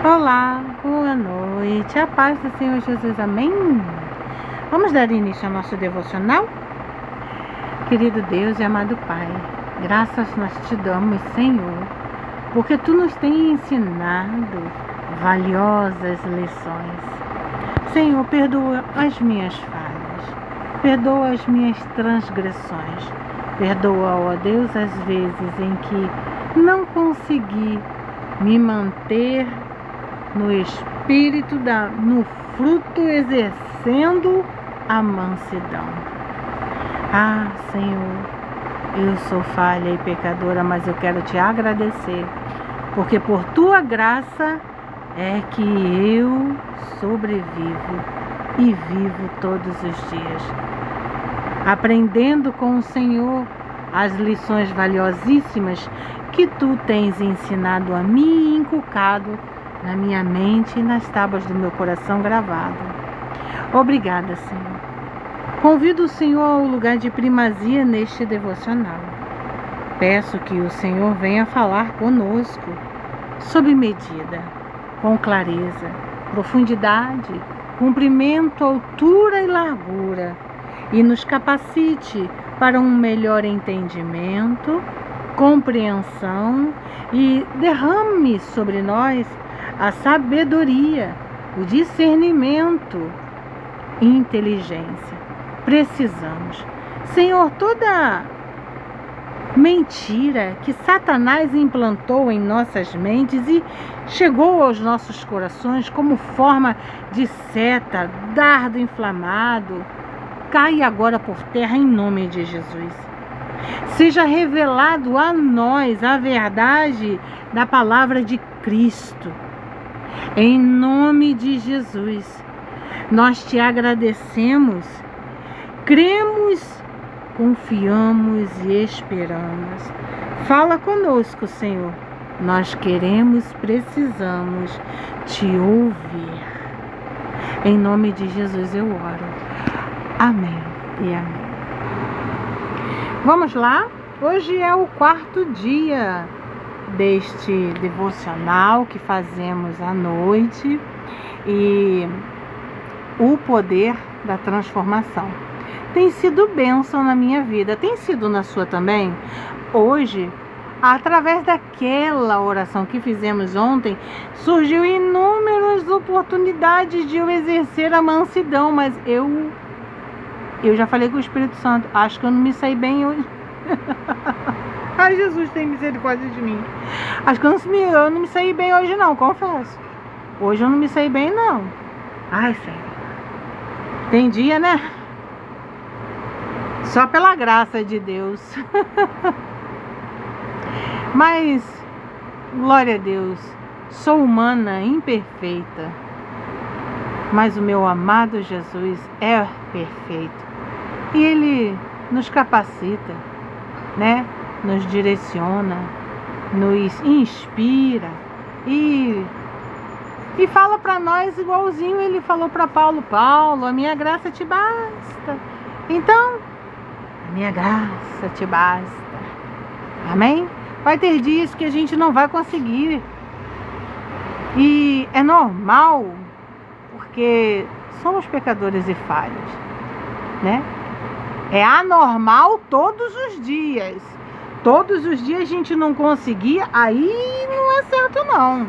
Olá, boa noite, a paz do Senhor Jesus, amém? Vamos dar início ao nosso devocional? Querido Deus e amado Pai, graças nós te damos, Senhor, porque Tu nos tens ensinado valiosas lições. Senhor, perdoa as minhas falhas, perdoa as minhas transgressões, perdoa, ó Deus, as vezes em que não consegui me manter no espírito, no fruto, exercendo a mansidão. Ah, Senhor, eu sou falha e pecadora, mas eu quero te agradecer, porque por Tua graça é que eu sobrevivo e vivo todos os dias, aprendendo com o Senhor as lições valiosíssimas que Tu tens ensinado a mim e inculcado na minha mente e nas tábuas do meu coração gravado. Obrigada, Senhor. Convido o Senhor ao lugar de primazia neste devocional. Peço que o Senhor venha falar conosco sob medida, com clareza, profundidade, comprimento, altura e largura, e nos capacite para um melhor entendimento, compreensão, e derrame sobre nós a sabedoria, o discernimento e inteligência. Precisamos. Senhor, toda mentira que Satanás implantou em nossas mentes e chegou aos nossos corações como forma de seta, dardo inflamado, cai agora por terra em nome de Jesus. Seja revelado a nós a verdade da palavra de Cristo. Em nome de Jesus, nós te agradecemos, cremos, confiamos e esperamos. Fala conosco, Senhor. Nós queremos, precisamos te ouvir. Em nome de Jesus eu oro. Amém e amém. Vamos lá? Hoje é o 4º dia deste devocional que fazemos à noite e o poder da transformação. Tem sido bênção na minha vida, tem sido na sua também? Hoje, através daquela oração que fizemos ontem, surgiu inúmeras oportunidades de eu exercer a mansidão, mas eu já falei com o Espírito Santo, acho que eu não me saí bem hoje. Ai, Jesus, tem misericórdia de mim. Acho que eu não me saí bem hoje não, confesso. Hoje eu não me saí bem não. Ai, Senhor. Tem dia, né? Só pela graça de Deus. Mas, glória a Deus, sou humana, imperfeita. Mas o meu amado Jesus é perfeito. E Ele nos capacita, né? Nos direciona, nos inspira e fala para nós igualzinho Ele falou para Paulo: Paulo, a minha graça te basta. Então, a minha graça te basta. Amém? Vai ter dias que a gente não vai conseguir. E é normal, porque somos pecadores e falhos, né? É anormal todos os dias. Todos os dias a gente não conseguir, aí não é certo não.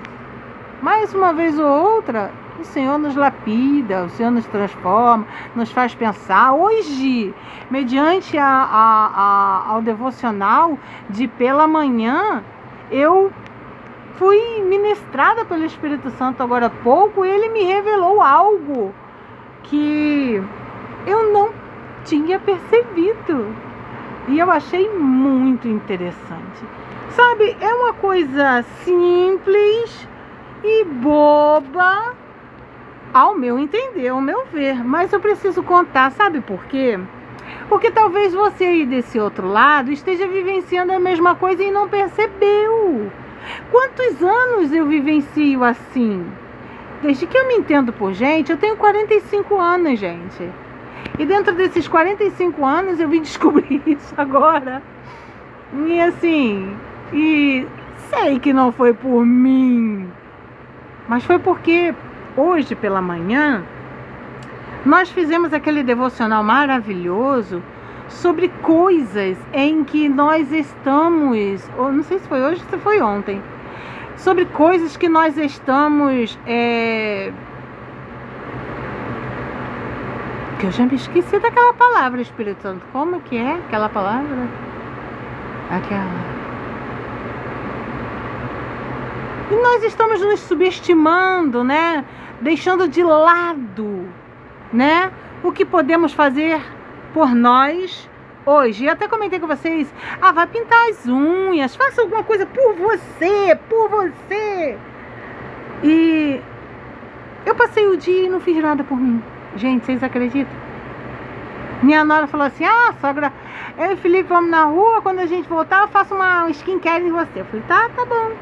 Mas uma vez ou outra, o Senhor nos lapida, o Senhor nos transforma, nos faz pensar. Hoje, mediante ao devocional de pela manhã, eu fui ministrada pelo Espírito Santo agora há pouco, e Ele me revelou algo que eu não tinha percebido. E eu achei muito interessante. Sabe, é uma coisa simples e boba, ao meu entender, ao meu ver. Mas eu preciso contar, sabe por quê? Porque talvez você aí desse outro lado esteja vivenciando a mesma coisa e não percebeu. Quantos anos eu vivencio assim? Desde que eu me entendo por gente, eu tenho 45 anos, gente. E dentro desses 45 anos eu vim descobrir isso agora. E assim, sei que não foi por mim. Mas foi porque hoje pela manhã nós fizemos aquele devocional maravilhoso sobre coisas em que nós estamos, ou não sei se foi hoje ou se foi ontem, sobre coisas que nós estamos, que eu já me esqueci daquela palavra, Espírito Santo. Como que é aquela palavra? Aquela. E nós estamos nos subestimando, né? Deixando de lado, né? O que podemos fazer por nós hoje. Eu até comentei com vocês, vai pintar as unhas, faça alguma coisa por você, por você. E eu passei o dia e não fiz nada por mim. Gente, vocês acreditam? Minha nora falou assim, sogra, eu e o Felipe vamos na rua, quando a gente voltar eu faço uma skincare em você. Eu falei, tá bom.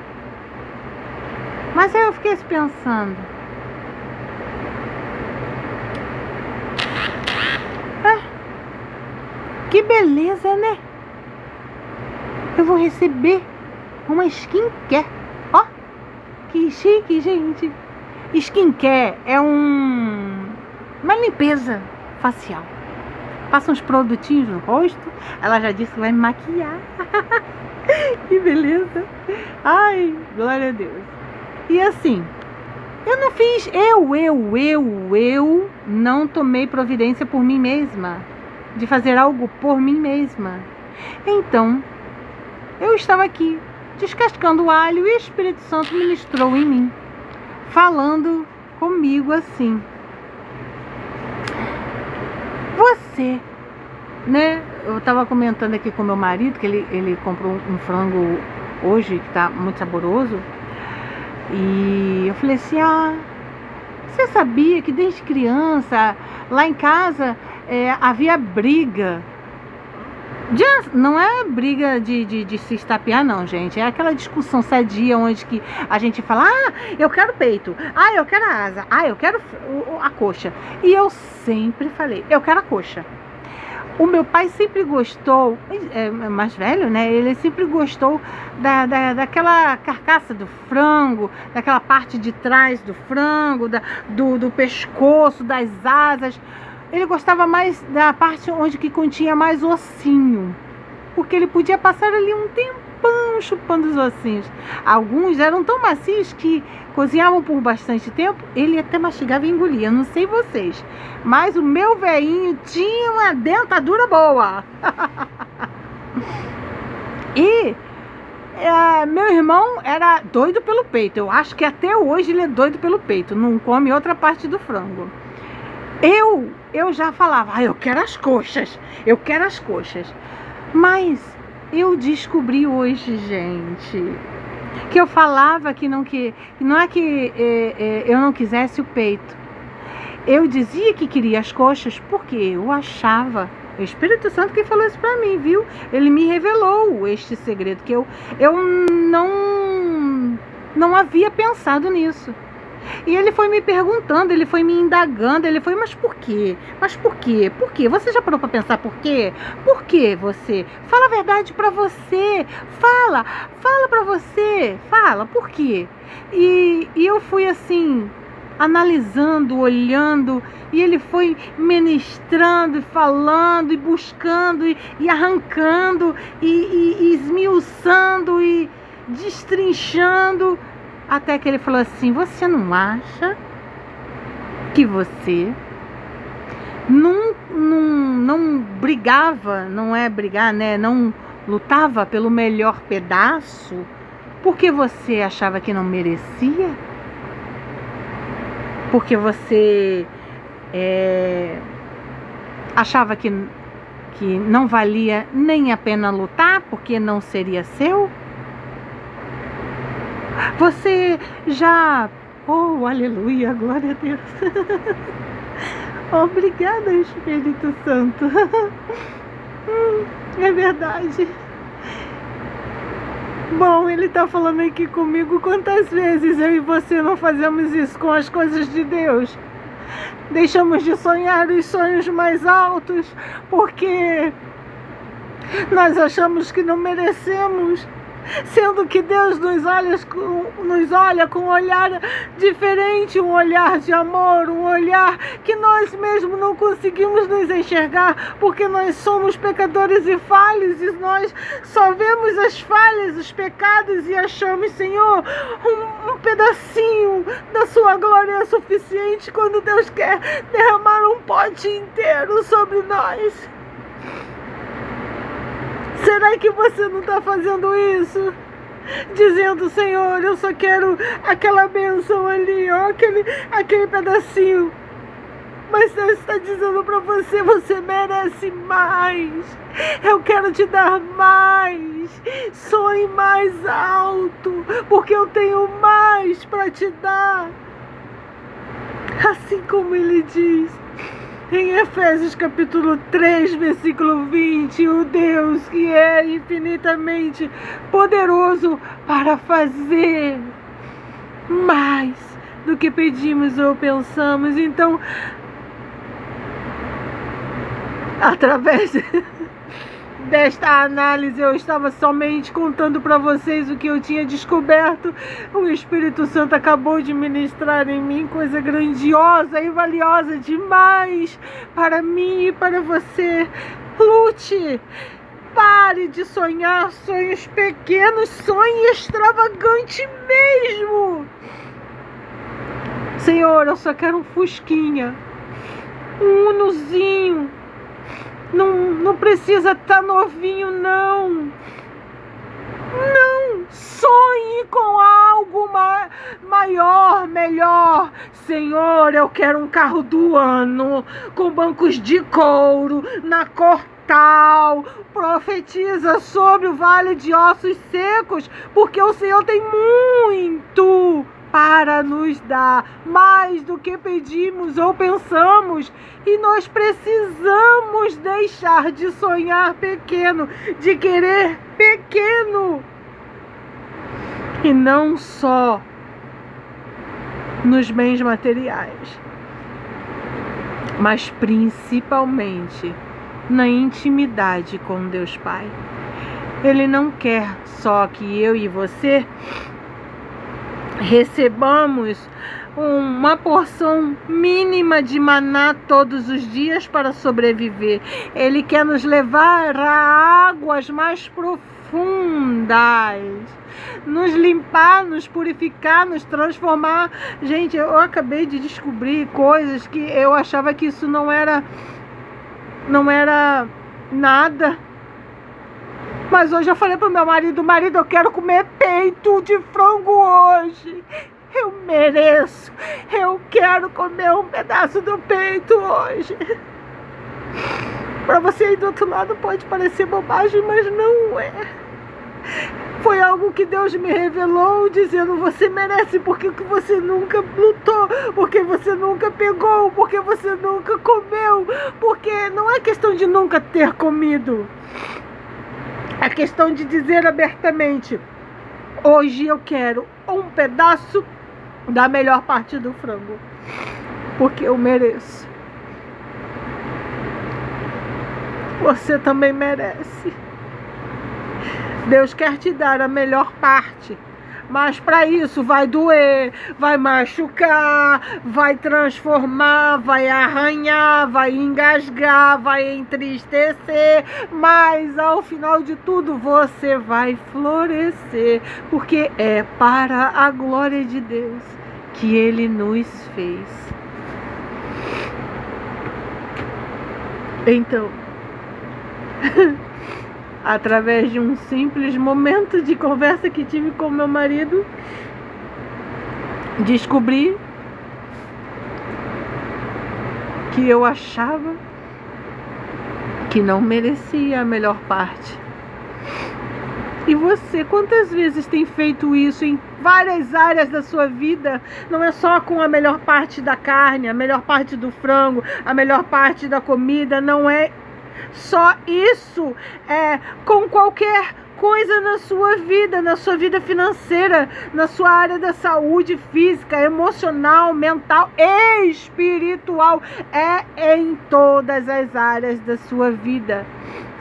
Mas aí eu fiquei pensando, que beleza, né? Eu vou receber uma skincare. Ó, que chique, gente. Skincare é uma limpeza facial. Passa uns produtinhos no rosto. Ela já disse que vai me maquiar. Que beleza. Ai, glória a Deus. E assim, eu não fiz, eu não tomei providência por mim mesma, de fazer algo por mim mesma. Então, eu estava aqui, descascando o alho, e o Espírito Santo ministrou em mim, falando comigo assim, você, né? Eu estava comentando aqui com meu marido, que ele comprou um frango hoje, que está muito saboroso, e eu falei assim, você sabia que desde criança, lá em casa, havia briga? Não é briga de se estapear, não, gente. É aquela discussão sadia onde que a gente fala, eu quero peito, eu quero a asa, eu quero a coxa. E eu sempre falei, eu quero a coxa. O meu pai sempre gostou, mais velho, né? Ele sempre gostou daquela carcaça do frango, daquela parte de trás do frango, do pescoço, das asas. Ele gostava mais da parte onde que continha mais ossinho, porque ele podia passar ali um tempão chupando os ossinhos. Alguns eram tão macios que cozinhavam por bastante tempo, ele até mastigava e engolia, não sei vocês, mas o meu velhinho tinha uma dentadura boa. E meu irmão era doido pelo peito. Eu acho que até hoje ele é doido pelo peito, não come outra parte do frango. Eu já falava, eu quero as coxas, eu quero as coxas. Mas eu descobri hoje, gente, que eu falava que não é que eu não quisesse o peito. Eu dizia que queria as coxas porque eu achava, o Espírito Santo que falou isso pra mim, viu? Ele me revelou este segredo, que eu não havia pensado nisso. E ele foi me perguntando, ele foi me indagando, ele foi, mas por quê? Mas por quê? Por quê? Você já parou para pensar por quê? Por quê você? Fala a verdade para você. Fala para você. Fala, por quê? E eu fui assim, analisando, olhando, e ele foi ministrando, e falando, e buscando, e arrancando, e esmiuçando, e destrinchando, até que ele falou assim, você não acha que você não brigava, não é brigar, né? Não lutava pelo melhor pedaço porque você achava que não merecia? Porque você achava que não valia nem a pena lutar porque não seria seu? Você já... Oh, aleluia, glória a Deus. Obrigada, Espírito Santo. É verdade. Bom, ele está falando aqui comigo, quantas vezes eu e você não fazemos isso com as coisas de Deus? Deixamos de sonhar os sonhos mais altos porque nós achamos que não merecemos. sendo que Deus nos olha com um olhar diferente, um olhar de amor, um olhar que nós mesmos não conseguimos nos enxergar, porque nós somos pecadores e falhos, e nós só vemos as falhas, os pecados, e achamos, Senhor, um pedacinho da sua glória é suficiente, quando Deus quer derramar um pote inteiro sobre nós. Será que você não está fazendo isso? Dizendo, Senhor, eu só quero aquela bênção ali, ó, aquele pedacinho. Mas Deus está dizendo para você, você merece mais. Eu quero te dar mais. Sonhe mais alto, porque eu tenho mais para te dar. Assim como ele diz em Efésios capítulo 3, versículo 20, o Deus que é infinitamente poderoso para fazer mais do que pedimos ou pensamos. Então, através desta análise, eu estava somente contando para vocês o que eu tinha descoberto. O Espírito Santo acabou de ministrar em mim coisa grandiosa e valiosa demais para mim e para você. Lute, pare de sonhar sonhos pequenos, sonhe extravagante mesmo. Senhor, eu só quero um fusquinha, um unozinho. Não precisa estar novinho, não. Não, sonhe com algo maior, melhor. Senhor, eu quero um carro do ano, com bancos de couro, na cor tal. Profetiza sobre o vale de ossos secos, porque o Senhor tem muito para nos dar, mais do que pedimos ou pensamos, e nós precisamos deixar de sonhar pequeno, de querer pequeno, e não só nos bens materiais, mas principalmente na intimidade com Deus Pai. Ele não quer só que eu e você recebamos uma porção mínima de maná todos os dias para sobreviver. Ele quer nos levar a águas mais profundas, nos limpar, nos purificar, nos transformar. Gente, eu acabei de descobrir coisas que eu achava que isso não era nada. Mas hoje eu falei pro meu marido, eu quero comer peito de frango hoje. Eu mereço. Eu quero comer um pedaço do peito hoje. Para você aí do outro lado pode parecer bobagem, mas não é. Foi algo que Deus me revelou, dizendo, você merece, porque você nunca lutou, porque você nunca pegou, porque você nunca comeu, porque não é questão de nunca ter comido. É questão de dizer abertamente, hoje eu quero um pedaço da melhor parte do frango, porque eu mereço. Você também merece. Deus quer te dar a melhor parte, mas para isso vai doer, vai machucar, vai transformar, vai arranhar, vai engasgar, vai entristecer, mas ao final de tudo você vai florescer, porque é para a glória de Deus que Ele nos fez. Então, através de um simples momento de conversa que tive com meu marido, descobri que eu achava que não merecia a melhor parte. E você, quantas vezes tem feito isso em várias áreas da sua vida? Não é só com a melhor parte da carne, a melhor parte do frango, a melhor parte da comida, não é só isso, com qualquer coisa na sua vida financeira, na sua área da saúde física, emocional, mental e espiritual. É em todas as áreas da sua vida.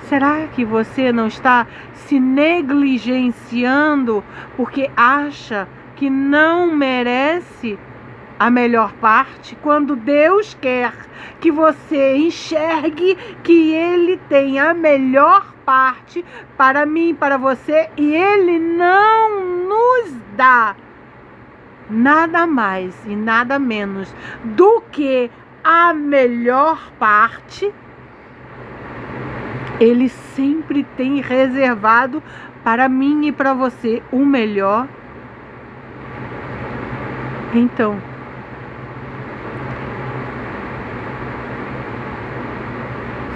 Será que você não está se negligenciando porque acha que não merece a melhor parte, quando Deus quer que você enxergue que Ele tem a melhor parte para mim, para você, e Ele não nos dá nada mais e nada menos do que a melhor parte? Ele sempre tem reservado para mim e para você o melhor. Então,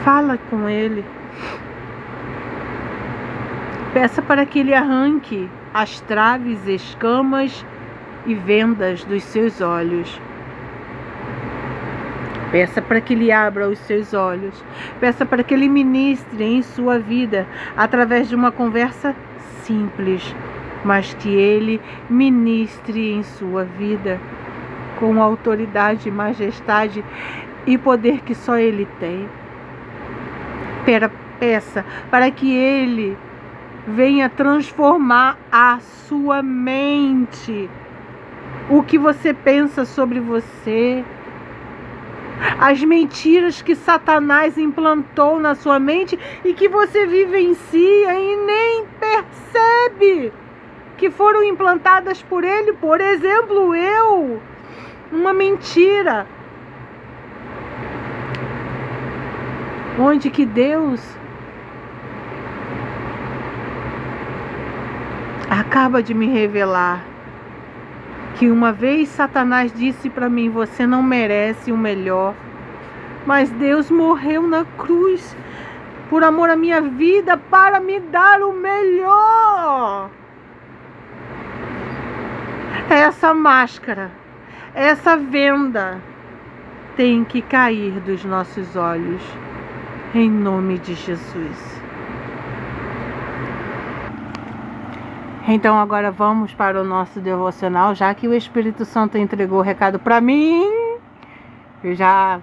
fala com Ele. Peça para que Ele arranque as traves, escamas e vendas dos seus olhos. Peça para que Ele abra os seus olhos. Peça para que Ele ministre em sua vida através de uma conversa simples, mas que Ele ministre em sua vida com autoridade, majestade e poder que só Ele tem. Peça para que Ele venha transformar a sua mente. O que você pensa sobre você. As mentiras que Satanás implantou na sua mente e que você vivencia e nem percebe que foram implantadas por ele. Por exemplo, uma mentira onde que Deus acaba de me revelar que uma vez Satanás disse para mim: você não merece o melhor, mas Deus morreu na cruz por amor à minha vida para me dar o melhor. Essa máscara, essa venda tem que cair dos nossos olhos, em nome de Jesus. Então agora vamos para o nosso devocional, já que o Espírito Santo entregou o recado para mim. Eu já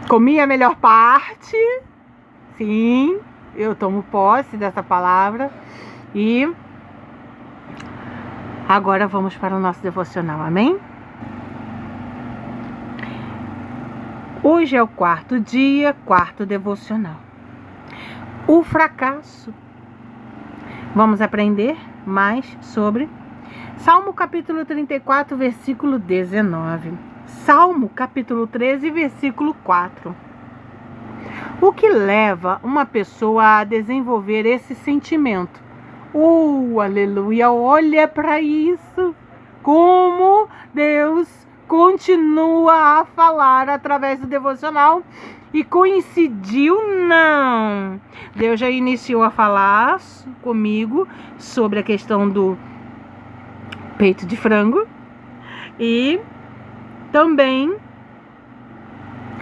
comi a melhor parte. Sim, eu tomo posse dessa palavra. E agora vamos para o nosso devocional, amém? Hoje é o 4º dia, 4º devocional. O fracasso. Vamos aprender mais sobre Salmo capítulo 34, versículo 19. Salmo capítulo 13, versículo 4. O que leva uma pessoa a desenvolver esse sentimento? Aleluia! Olha para isso! Como Deus continua a falar através do devocional. E coincidiu? Não. Deus já iniciou a falar comigo sobre a questão do peito de frango. E também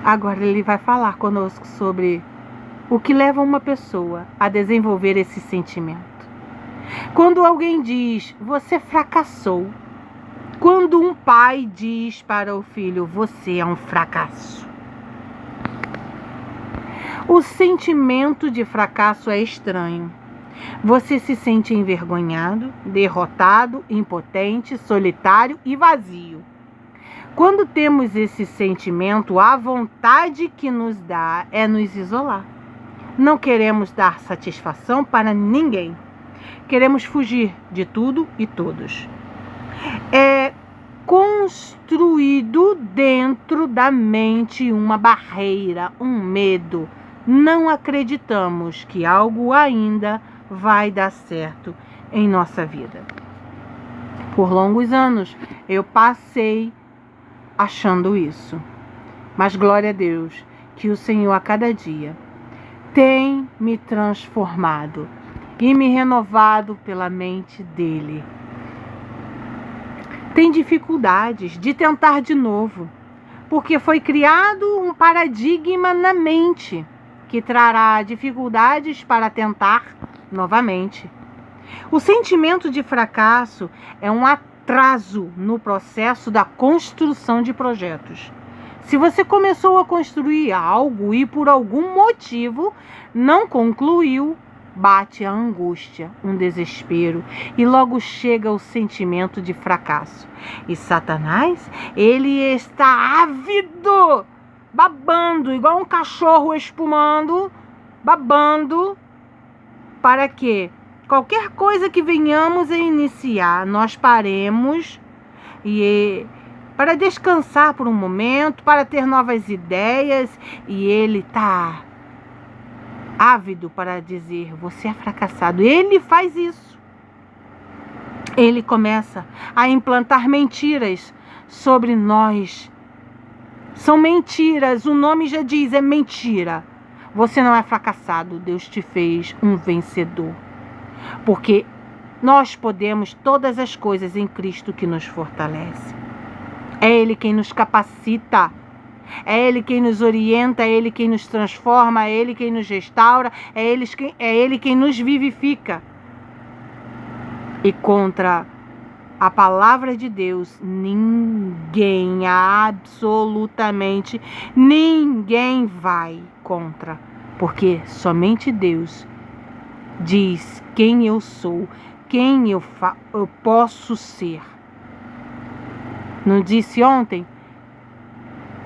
agora Ele vai falar conosco sobre o que leva uma pessoa a desenvolver esse sentimento. Quando alguém diz: você fracassou. Quando um pai diz para o filho: você é um fracasso. O sentimento de fracasso é estranho. Você se sente envergonhado, derrotado, impotente, solitário e vazio. Quando temos esse sentimento, a vontade que nos dá é nos isolar. Não queremos dar satisfação para ninguém. Queremos fugir de tudo e todos. É construído dentro da mente uma barreira, um medo. Não acreditamos que algo ainda vai dar certo em nossa vida. Por longos anos eu passei achando isso. Mas glória a Deus que o Senhor a cada dia tem me transformado e me renovado pela mente dele. Tem dificuldades de tentar de novo, porque foi criado um paradigma na mente que trará dificuldades para tentar novamente. O sentimento de fracasso é um atraso no processo da construção de projetos. Se você começou a construir algo e por algum motivo não concluiu, bate a angústia, um desespero e logo chega o sentimento de fracasso. E Satanás, ele está ávido, babando, igual um cachorro espumando, babando, para que qualquer coisa que venhamos a iniciar, nós paremos para descansar por um momento, para ter novas ideias, e ele está ávido para dizer, você é fracassado. Ele faz isso. Ele começa a implantar mentiras sobre nós. São mentiras, o nome já diz, é mentira. Você não é fracassado, Deus te fez um vencedor. Porque nós podemos todas as coisas em Cristo que nos fortalece. É Ele quem nos capacita. É Ele quem nos orienta, é Ele quem nos transforma, é Ele quem nos restaura, é Ele quem nos vivifica. E contra a palavra de Deus, ninguém, absolutamente ninguém vai contra. Porque somente Deus diz quem eu sou, quem eu posso ser. Não disse ontem?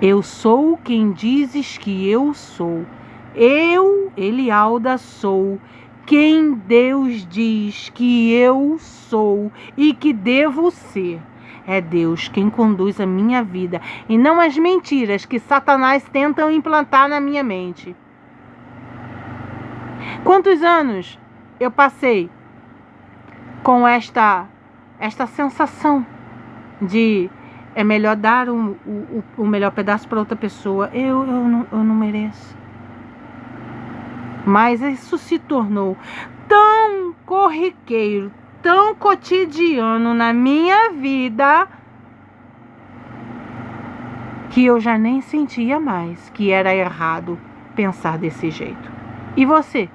Eu sou quem dizes que eu sou. Eu, Elialda, sou quem Deus diz que eu sou e que devo ser. É Deus quem conduz a minha vida e não as mentiras que Satanás tenta implantar na minha mente. Quantos anos eu passei com esta sensação de é melhor dar o melhor pedaço para outra pessoa. Eu não mereço. Mas isso se tornou tão corriqueiro, tão cotidiano na minha vida, que eu já nem sentia mais que era errado pensar desse jeito. E você?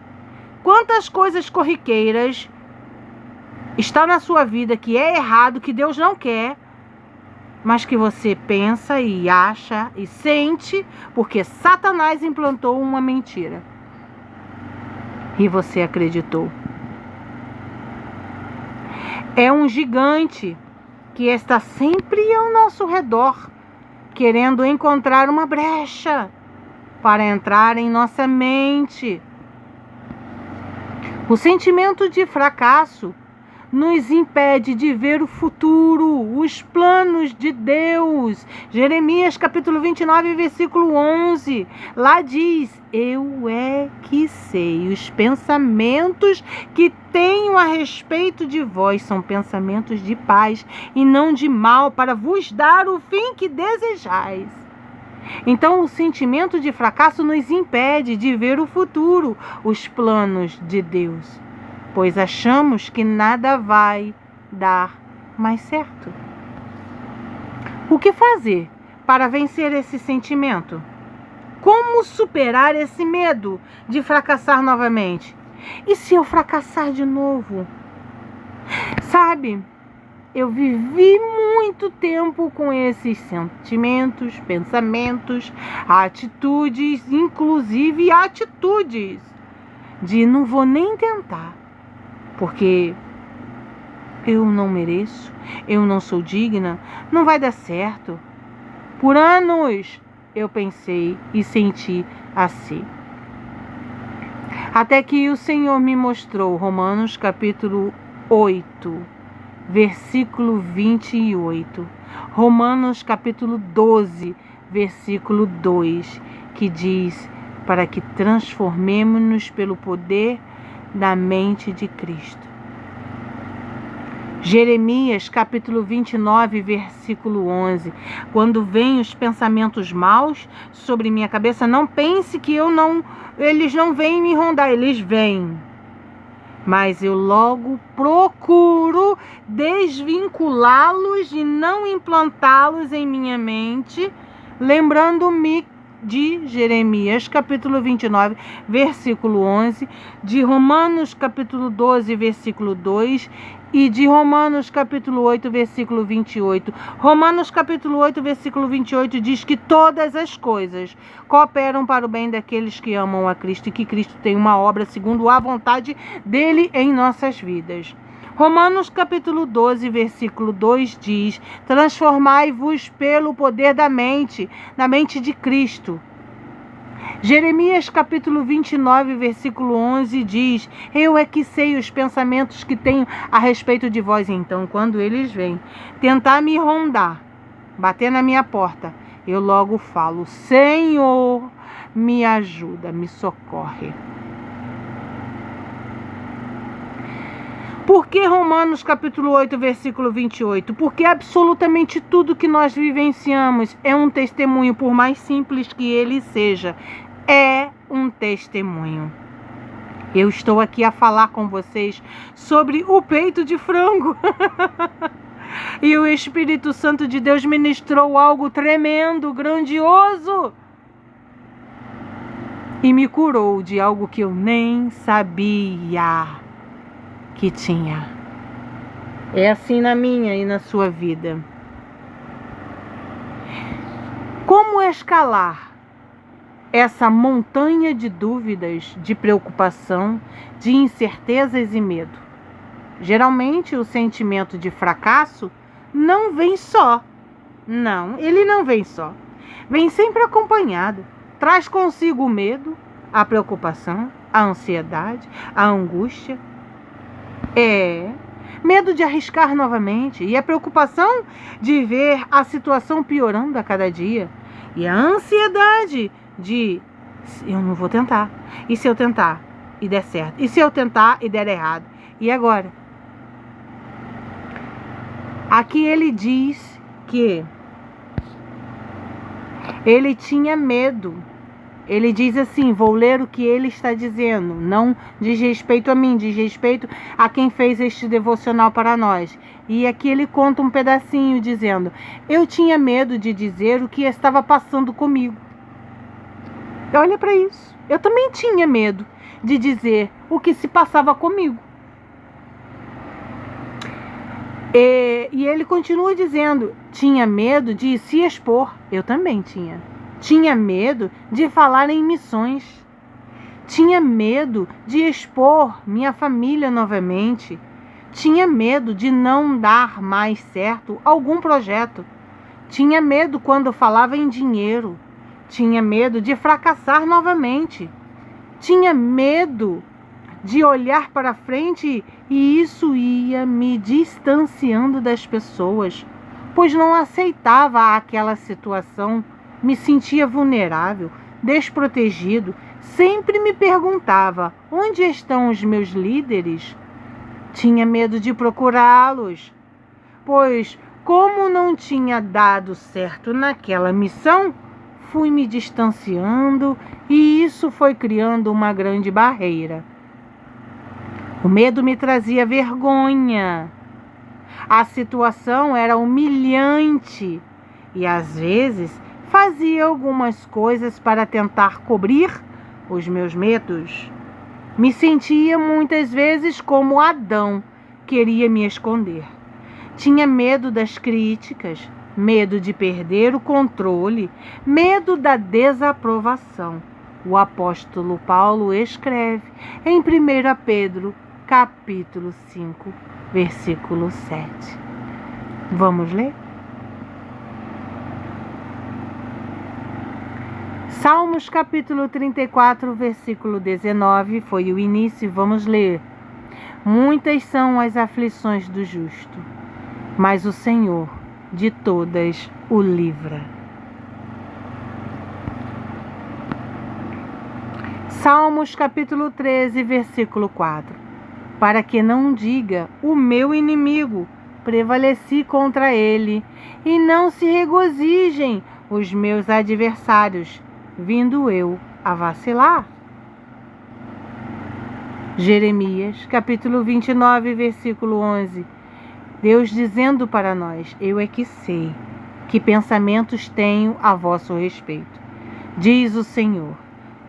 Quantas coisas corriqueiras está na sua vida que é errado, que Deus não quer, mas que você pensa e acha e sente porque Satanás implantou uma mentira e você acreditou? É um gigante que está sempre ao nosso redor, querendo encontrar uma brecha para entrar em nossa mente. O sentimento de fracasso nos impede de ver o futuro, os planos de Deus. Jeremias capítulo 29, versículo 11. Lá diz, eu é que sei, os pensamentos que tenho a respeito de vós são pensamentos de paz e não de mal, para vos dar o fim que desejais. Então o sentimento de fracasso nos impede de ver o futuro, os planos de Deus, pois achamos que nada vai dar mais certo. O que fazer para vencer esse sentimento? Como superar esse medo de fracassar novamente? E se eu fracassar de novo? Sabe, eu vivi muito tempo com esses sentimentos, pensamentos, atitudes, inclusive atitudes de não vou nem tentar, porque eu não mereço, eu não sou digna, não vai dar certo. Por anos eu pensei e senti assim. Até que o Senhor me mostrou Romanos capítulo 8, versículo 28. Romanos capítulo 12, versículo 2, que diz para que transformemo-nos pelo poder da mente de Cristo. Jeremias capítulo 29, versículo 11. Quando vêm os pensamentos maus sobre minha cabeça, não pense que eles não vêm me rondar, eles vêm. Mas eu logo procuro desvinculá-los e não implantá-los em minha mente, lembrando-me de Jeremias, capítulo 29, versículo 11, de Romanos, capítulo 12, versículo 2 e de Romanos, capítulo 8, versículo 28. Romanos, capítulo 8, versículo 28 diz que todas as coisas cooperam para o bem daqueles que amam a Cristo e que Cristo tem uma obra segundo a vontade dele em nossas vidas. Romanos capítulo 12, versículo 2 diz: transformai-vos pelo poder da mente de Cristo. Jeremias capítulo 29, versículo 11 diz: eu é que sei os pensamentos que tenho a respeito de vós. Então, quando eles vêm tentar me rondar, bater na minha porta, eu logo falo: Senhor, me ajuda, me socorre. Por que Romanos capítulo 8, versículo 28? Porque absolutamente tudo que nós vivenciamos é um testemunho, por mais simples que ele seja, é um testemunho. Eu estou aqui a falar com vocês sobre o peito de frango. E o Espírito Santo de Deus ministrou algo tremendo, grandioso. E me curou de algo que eu nem sabia que tinha. É assim na minha e na sua vida. Como escalar essa montanha de dúvidas, de preocupação, de incertezas e medo? Geralmente o sentimento de fracasso não vem só. Não, ele não vem só. Vem sempre acompanhado. Traz consigo o medo, a preocupação, a ansiedade, a angústia. Medo de arriscar novamente e a preocupação de ver a situação piorando a cada dia. E a ansiedade de: eu não vou tentar. E se eu tentar e der certo? E se eu tentar e der errado? E agora? Aqui ele diz que ele tinha medo. Ele diz assim, vou ler o que ele está dizendo, não diz respeito a mim, diz respeito a quem fez este devocional para nós. E aqui ele conta um pedacinho dizendo: eu tinha medo de dizer o que estava passando comigo. Olha para isso. Eu também tinha medo de dizer o que se passava comigo. E ele continua dizendo: tinha medo de se expor. Eu também tinha. Tinha medo de falar em missões. Tinha medo de expor minha família novamente. Tinha medo de não dar mais certo algum projeto. Tinha medo quando falava em dinheiro. Tinha medo de fracassar novamente. Tinha medo de olhar para frente e isso ia me distanciando das pessoas, pois não aceitava aquela situação. Me sentia vulnerável, desprotegido. Sempre me perguntava: onde estão os meus líderes? Tinha medo de procurá-los, pois, como não tinha dado certo naquela missão, fui me distanciando e isso foi criando uma grande barreira. O medo me trazia vergonha. A situação era humilhante e, às vezes, fazia algumas coisas para tentar cobrir os meus medos. Me sentia muitas vezes como Adão, queria me esconder. Tinha medo das críticas, medo de perder o controle, medo da desaprovação. O apóstolo Paulo escreve em 1 Pedro, capítulo 5, versículo 7. Vamos ler? Salmos capítulo 34, versículo 19, foi o início, vamos ler. Muitas são as aflições do justo, mas o Senhor de todas o livra. Salmos capítulo 13, versículo 4. Para que não diga o meu inimigo, prevaleci contra ele, e não se regozijem os meus adversários, vindo eu a vacilar. Jeremias, capítulo 29, versículo 11. Deus dizendo para nós: eu é que sei que pensamentos tenho a vosso respeito. diz o Senhor,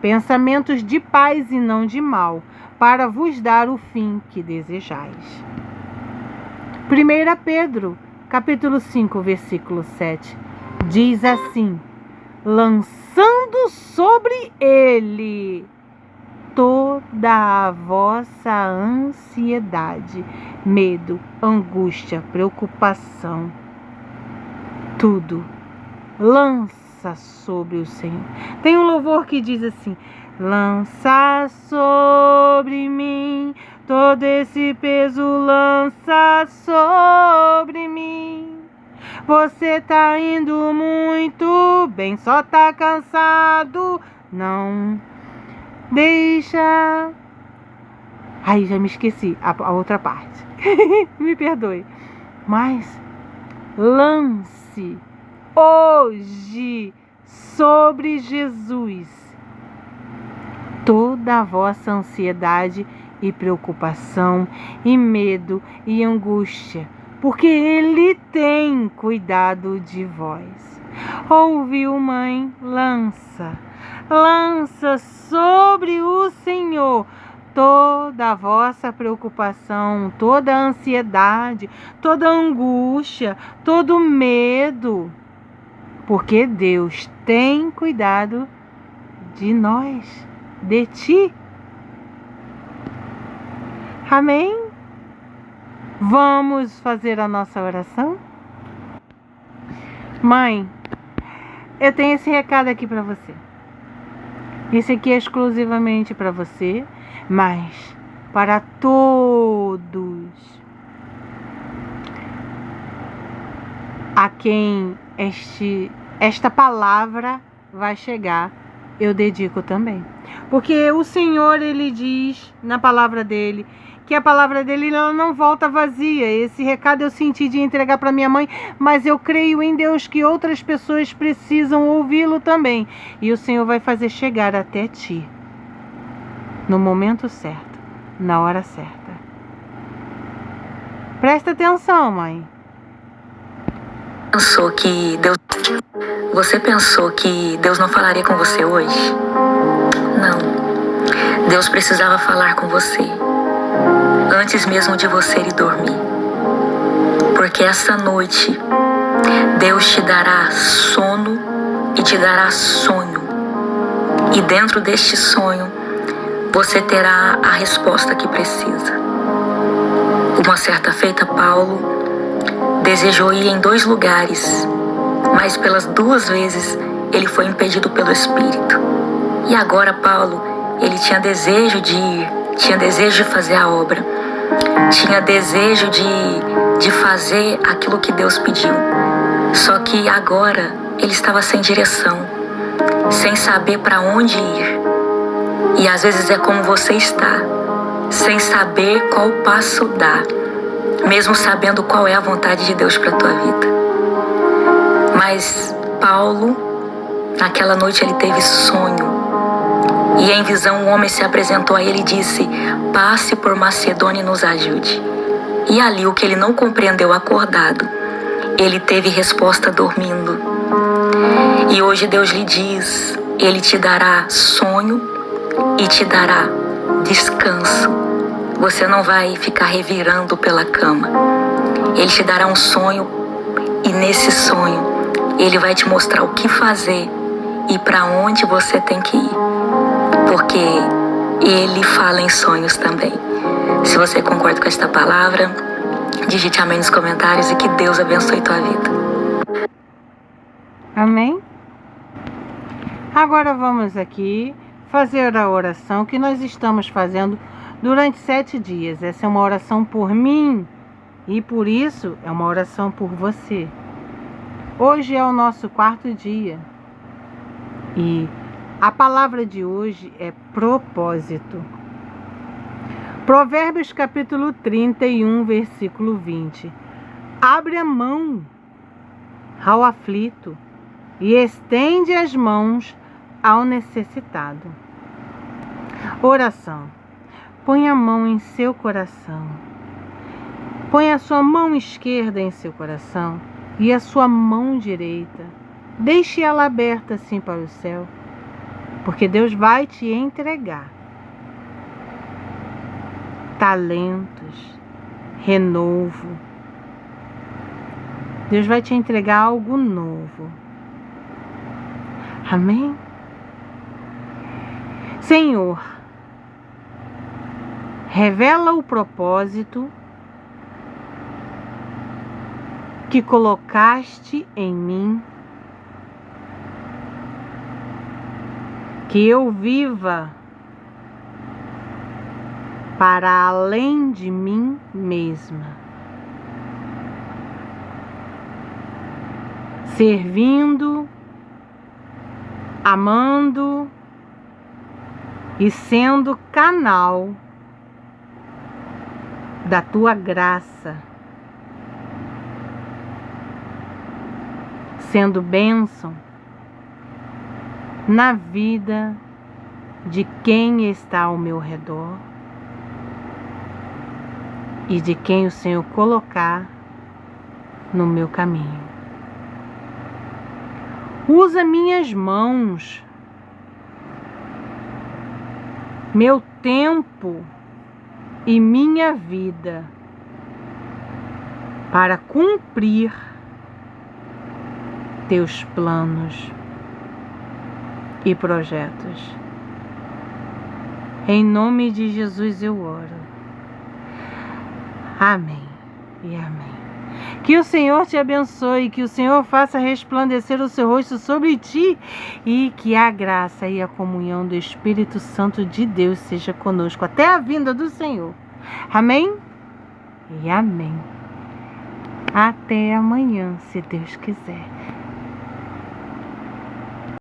pensamentos de paz e não de mal, para vos dar o fim que desejais. 1 Pedro, capítulo 5, versículo 7, diz assim: lançando sobre ele toda a vossa ansiedade, medo, angústia, preocupação, tudo, lança sobre o Senhor. Tem um louvor que diz assim: lança sobre mim todo esse peso, lança sobre mim. Você tá indo muito bem, só tá cansado, não deixa. Ai, já me esqueci a outra parte. Me perdoe. Mas lance hoje sobre Jesus toda a vossa ansiedade e preocupação e medo e angústia, porque Ele tem cuidado de vós. Ouviu, mãe? Lança sobre o Senhor toda a vossa preocupação, toda a ansiedade, toda a angústia, todo o medo, porque Deus tem cuidado de nós, de ti. Amém? Vamos fazer a nossa oração? Mãe, eu tenho esse recado aqui para você. Esse aqui é exclusivamente para você, mas para todos a quem esta palavra vai chegar, eu dedico também. Porque o Senhor, Ele diz na palavra dele, que a palavra dele ela não volta vazia. Esse recado eu senti de entregar para minha mãe, mas eu creio em Deus que outras pessoas precisam ouvi-lo também. E o Senhor vai fazer chegar até ti, no momento certo, na hora certa. Presta atenção, mãe. Você pensou que Deus não falaria com você hoje? Não. Deus precisava falar com você antes mesmo de você ir dormir. Porque essa noite Deus te dará sono e te dará sonho. E dentro deste sonho você terá a resposta que precisa. Uma certa feita, Paulo desejou ir em 2 lugares, mas pelas 2 vezes ele foi impedido pelo Espírito. E agora Paulo, ele tinha desejo de ir, tinha desejo de fazer a obra, tinha desejo de fazer aquilo que Deus pediu. Só que agora ele estava sem direção, sem saber para onde ir. E às vezes é como você está, sem saber qual passo dar, mesmo sabendo qual é a vontade de Deus para a tua vida. Mas Paulo, naquela noite ele teve sonho. E em visão o homem se apresentou a ele e disse: passe por Macedônia e nos ajude. E ali o que ele não compreendeu acordado, ele teve resposta dormindo. E hoje Deus lhe diz, Ele te dará sonho e te dará descanso. Você não vai ficar revirando pela cama. Ele te dará um sonho e nesse sonho Ele vai te mostrar o que fazer e para onde você tem que ir. Porque Ele fala em sonhos também. Se você concorda com esta palavra, digite amém nos comentários e que Deus abençoe tua vida. Amém? Agora vamos aqui fazer a oração que nós estamos fazendo durante 7 dias. Essa é uma oração por mim e por isso é uma oração por você. Hoje é o nosso 4º dia e a palavra de hoje é propósito. Provérbios capítulo 31, versículo 20. Abre a mão ao aflito e estende as mãos ao necessitado. Oração. Põe a mão em seu coração. Põe a sua mão esquerda em seu coração e a sua mão direita. Deixe ela aberta assim para o céu. Porque Deus vai te entregar talentos, renovo. Deus vai te entregar algo novo. Amém? Senhor, revela o propósito que colocaste em mim, que eu viva para além de mim mesma, servindo, amando e sendo canal da tua graça, sendo bênção na vida de quem está ao meu redor e de quem o Senhor colocar no meu caminho. Usa minhas mãos, meu tempo e minha vida para cumprir teus planos e projetos. Em nome de Jesus eu oro. Amém e amém. Que o Senhor te abençoe, que o Senhor faça resplandecer o seu rosto sobre ti e que a graça e a comunhão do Espírito Santo de Deus seja conosco até a vinda do Senhor. Amém e amém. Até amanhã, se Deus quiser.